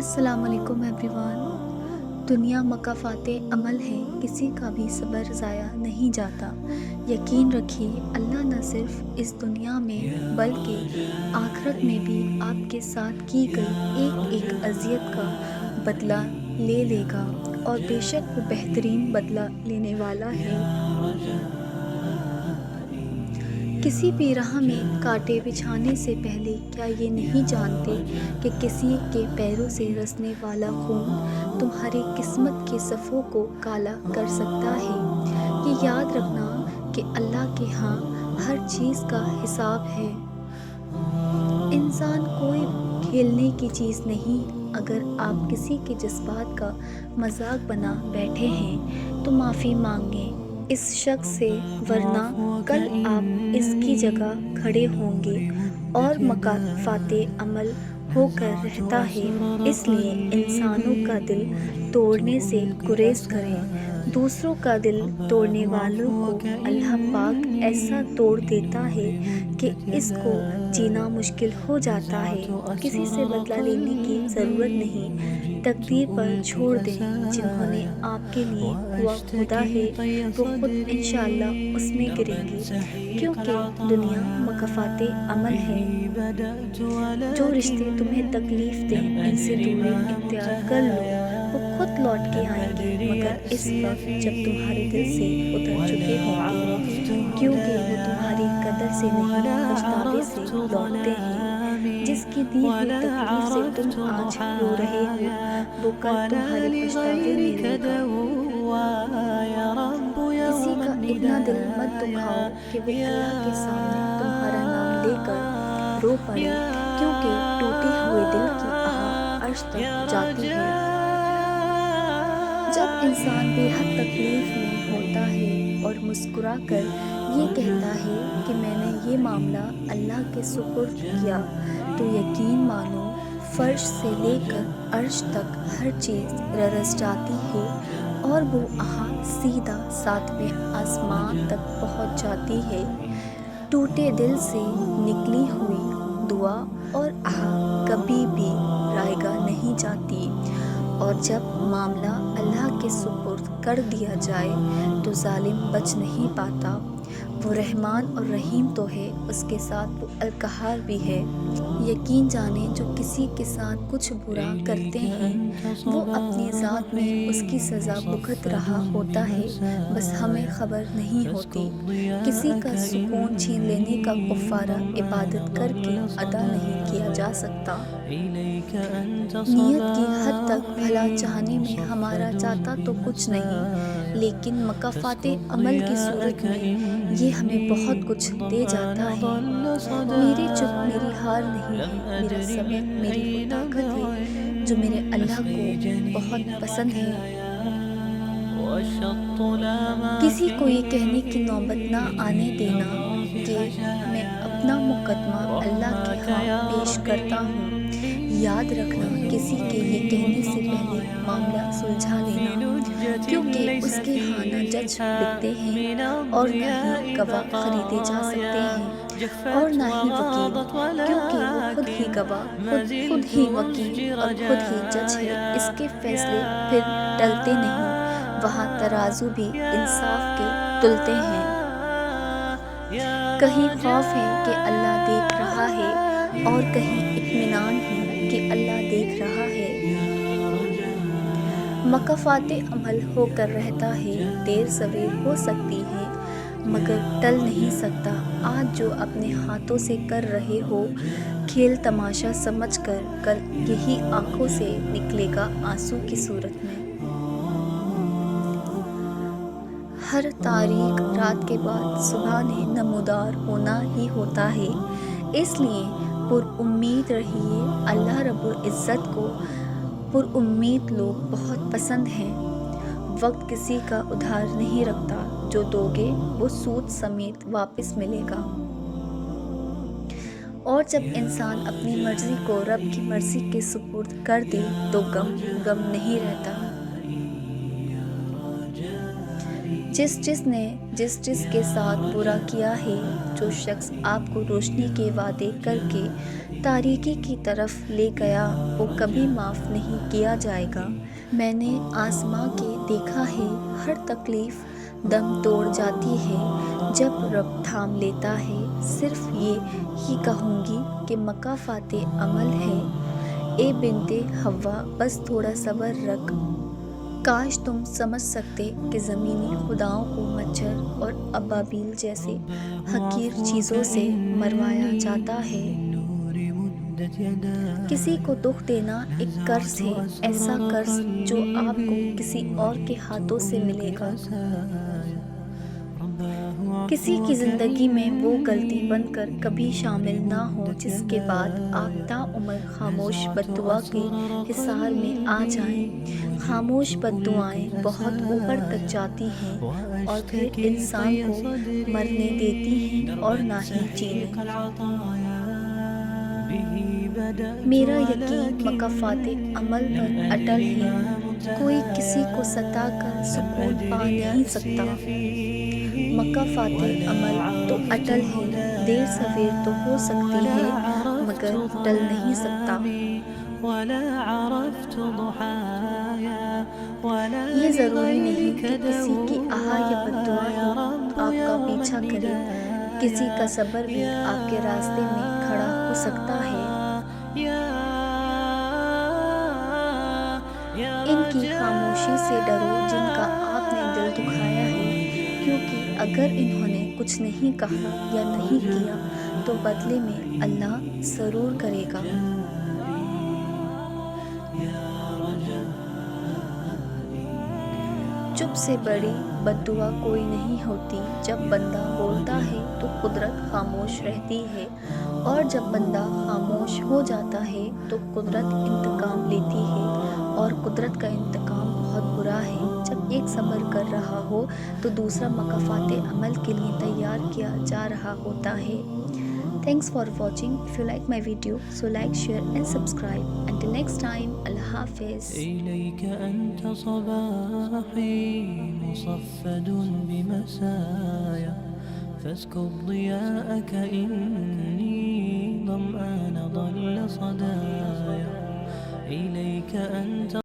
السلام علیکم every one. دنیا مکافات عمل ہے، کسی کا بھی صبر ضائع نہیں جاتا۔ یقین رکھیے اللہ نہ صرف اس دنیا میں بلکہ آخرت میں بھی آپ کے ساتھ کی گئی ایک ایک اذیت کا بدلہ لے لے گا، اور بے شک وہ بہترین بدلہ لینے والا ہے۔ کسی بھی راہ میں کانٹے بچھانے سے پہلے کیا یہ نہیں جانتے کہ کسی کے پیروں سے رسنے والا خون تمہاری قسمت کے صفوں کو کالا کر سکتا ہے؟ یہ یاد رکھنا کہ اللہ کے ہاں ہر چیز کا حساب ہے۔ انسان کوئی کھیلنے کی چیز نہیں۔ اگر آپ کسی کے جذبات کا مذاق بنا بیٹھے ہیں تو معافی مانگیں اس شخص سے، ورنہ کل آپ اس کی جگہ کھڑے ہوں گے۔ اور مکافات عمل ہو کر رہتا ہے، اس لیے انسانوں کا دل توڑنے سے گریز کریں۔ دوسروں کا دل توڑنے والوں کو اللہ پاک ایسا توڑ دیتا ہے کہ اس کو جینا مشکل ہو جاتا ہے۔ کسی سے بدلہ لینے کی ضرورت نہیں، تقدیر پر چھوڑ دیں۔ جنہوں نے آپ کے لیے دعا خدا ہے وہ خود انشاءاللہ اس میں گریں گے، کیونکہ دنیا مکافات عمل ہے۔ جو رشتے تمہیں تکلیف دیں ان سے دوری اختیار کر لو، وہ خود لوٹ کے آئیں گے، مگر اس وقت جب تمہارے دل سے اتر چکے ہوں گے، کیونکہ وہ تمہاری قدر سے نہیں پچھتاوے سے لوٹتے ہیں۔ جس کی دی ہوئی تکلیف سے تم آج رو رہے ہو، وہ کل تمہارے پچھتاوے میں رو گا۔ کسی کا اتنا دل مت دکھاؤ کہ وہ اللہ کے سامنے تمہارا نام لے کر رو پڑے، کیونکہ ٹوٹے ہوئے دل کی آہ عرش تک جاتی ہے۔ جب انسان بے حد تکلیف میں ہوتا ہے اور مسکرا کر یہ کہتا ہے کہ میں نے یہ معاملہ اللہ کے سپرد کیا، تو یقین مانو فرش سے لے کر عرش تک ہر چیز ررس جاتی ہے، اور وہ آہ سیدھا ساتویں آسمان تک پہنچ جاتی ہے۔ ٹوٹے دل سے نکلی ہوئی دعا اور آہ کبھی بھی رائگاں نہیں جاتی، اور جب معاملہ اللہ کے سپرد کر دیا جائے تو ظالم بچ نہیں پاتا۔ وہ رحمان اور رحیم تو ہے، اس کے ساتھ وہ القہار بھی ہے۔ یقین جانیں جو کسی کے ساتھ کچھ برا کرتے ہیں وہ اپنی ذات میں اس کی سزا بھگت رہا ہوتا ہے، بس ہمیں خبر نہیں ہوتی۔ کسی کا سکون چھین لینے کا کفارہ عبادت کر کے ادا نہیں کیا جا سکتا۔ نیت کی حد تک بھلا چاہنے میں ہمارا جاتا تو کچھ نہیں، لیکن مکافات عمل کی صورت میں یہ ہمیں بہت کچھ دے جاتا ہے۔ میری چپ میری ہار نہیں ہے، میرا صبر میری وہ طاقت ہے جو میرے اللہ کو بہت پسند ہے۔ کسی کو یہ کہنے کی نوبت نہ آنے دینا کہ میں اپنا مقدمہ اللہ کے ہاں پیش کرتا ہوں۔ یاد رکھنا کسی کے یہ کہنے سے پہلے معاملہ سلجھا لینا، کیونکہ اس کے ہاں نہ جج بکتے ہیں اور نہ ہی گواہ خریدے جا سکتے ہیں، اور نہ ہی وکیل، کیونکہ وہ خود ہی گواہ، خود ہی وکیل اور خود ہی جج ہے۔ اس کے فیصلے پھر ٹلتے نہیں، وہاں ترازو بھی انصاف کے تلتے ہیں۔ کہیں خوف ہے کہ اللہ دیکھ رہا ہے، اور کہیں اطمینان ہے کہ اللہ دیکھ رہا ہے۔ مکافات عمل ہو کر رہتا ہے، دیر سویر ہو سکتی ہے مگر ٹل نہیں سکتا۔ آج جو اپنے ہاتھوں سے کر رہے ہو کھیل تماشا سمجھ کر، کل یہی آنکھوں سے نکلے گا آنسو کی صورت میں۔ ہر تاریک رات کے بعد صبح نے نمودار ہونا ہی ہوتا ہے، اس لیے پر امید رہیے۔ اللہ رب العزت کو پر امید لوگ بہت پسند ہیں۔ وقت کسی کا ادھار نہیں رکھتا، جو دو گے وہ سود سمیت واپس ملے گا۔ اور جب انسان اپنی مرضی کو رب کی مرضی کے سپرد کر دے تو غم نہیں رہتا۔ جس کے ساتھ برا کیا ہے، جو شخص آپ کو روشنی کے وعدے کر کے تاریکی کی طرف لے گیا، وہ کبھی معاف نہیں کیا جائے گا۔ میں نے آزما کے دیکھا ہے، ہر تکلیف دم توڑ جاتی ہے جب رب تھام لیتا ہے۔ صرف یہ ہی کہوں گی کہ مکافات عمل ہے۔ اے بنت حوا، بس تھوڑا صبر رکھ۔ کاش تم سمجھ سکتے کہ زمینی خداؤں کو مچھر اور ابابیل جیسے حقیر چیزوں سے مروایا جاتا ہے۔ کسی کو دکھ دینا ایک قرض ہے، ایسا قرض جو آپ کو کسی اور کے ہاتھوں سے ملے گا۔ کسی کی زندگی میں وہ غلطی بن کر کبھی شامل نہ ہو جس کے بعد آپ تاعمر خاموش بددعا کے حصار میں آ جائیں۔ خاموش بددعائیں بہت اوپر تک جاتی ہیں اور پھر انسان کو مرنے دیتی ہیں اور نہ ہی جینے۔ میرا یقین مکافات عمل پر اٹل ہے۔ کوئی کسی کو ستا کر سکون پا نہیں سکتا۔ مکافات عمل تو اٹل ہے، دیر سویر تو ہو سکتی ہے مگر ٹل نہیں سکتا۔ یہ ضروری نہیں کہ کسی کی آہ یا بددعا ہی آپ کا پیچھا کرے، کسی کا صبر بھی آپ کے راستے میں کھڑا ہو سکتا ہے۔ ان کی خاموشی سے ڈرو جن کا آپ نے دل دکھایا ہے، کیونکہ اگر انہوں نے کچھ نہیں کہا یا نہیں کیا تو بدلے میں اللہ ضرور کرے گا۔ چپ سے بڑی بددعا کوئی نہیں ہوتی۔ جب بندہ بولتا ہے تو قدرت خاموش رہتی ہے، اور جب بندہ خاموش ہو جاتا ہے تو قدرت انتقام لیتی ہے، اور قدرت کا انتقام بہت برا ہے۔ جب ایک صبر کر رہا ہو تو دوسرا مکافات عمل کے لیے تیار کیا جا رہا ہوتا ہے۔ Thanks for watching. If you like my video, so like, share and subscribe. Until next time, Allah Hafiz. إليك أنت صباحي مصفد بمسايا، فاسكب ضياءك إني ظمآن ضل صدايا. إليك أنت